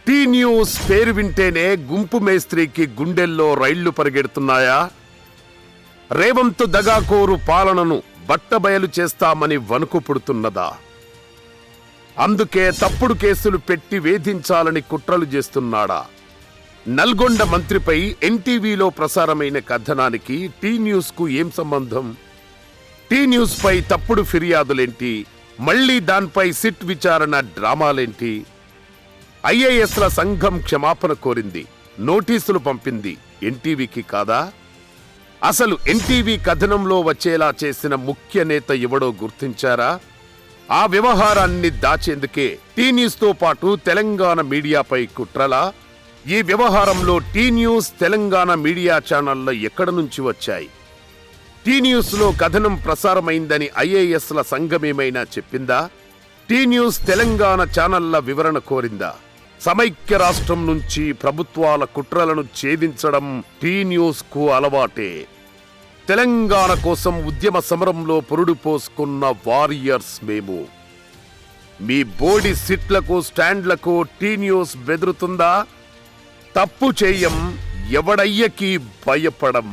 Tea news పేరు వింటేనే గుంపు మేస్త్రికి గుండెల్లో రైళ్లు పరిగెడుతున్నాయా? రేవంత్ దగాకోరు పాలనను బట్టబయలు చేస్తామని వణుకు పుడుతున్నదా? అందుకే తప్పుడు కేసులు పెట్టి వేధించాలని కుట్రలు చేస్తున్నాడా? నల్గొండ మంత్రిపై ఎన్టీవీలో ప్రసారమైన కథనానికి టీ న్యూస్కు ఏం సంబంధం? టీ న్యూస్ పై తప్పుడు ఫిర్యాదులేంటి? మళ్లీ దానిపై సిట్ విచారణ డ్రామాలేంటి? ఐఏఎస్ల సంఘం క్షమాపణ కోరింది, నోటీసులు పంపింది. ఎన్టీవీకి కాదా? అసలు ఎన్టీవీ కథనంలో వచ్చేలా చేసిన ముఖ్య నేత ఎవడో గుర్తించారా? ఆ వ్యవహారాన్ని దాచేందుకే టీ న్యూస్తో పాటు తెలంగాణ మీడియాపై కుట్రలా? ఈ వ్యవహారంలో టీ న్యూస్, తెలంగాణ మీడియా ఛానళ్లు ఎక్కడి నుంచి వచ్చాయి? టీ న్యూస్లో కథనం ప్రసారమైందని ఐఏఎస్ల సంఘమేమైనా చెప్పిందా? టీ న్యూస్ తెలంగాణ ఛానళ్ల వివరణ కోరిందా? సమైక్య రాష్ట్రం నుంచి ప్రభుత్వాల కుట్రలను ఛేదించడం టీ న్యూస్కు అలవాటే. తెలంగాణ కోసం ఉద్యమ సమరంలో పురుడు పోసుకున్న వారియర్స్ మేము. మీ బోడి సిట్లకు, స్టాండ్లకు టీ న్యూస్ బెదురుతుందా? తప్పు చేయం, ఎవడయ్యకి భయపడం.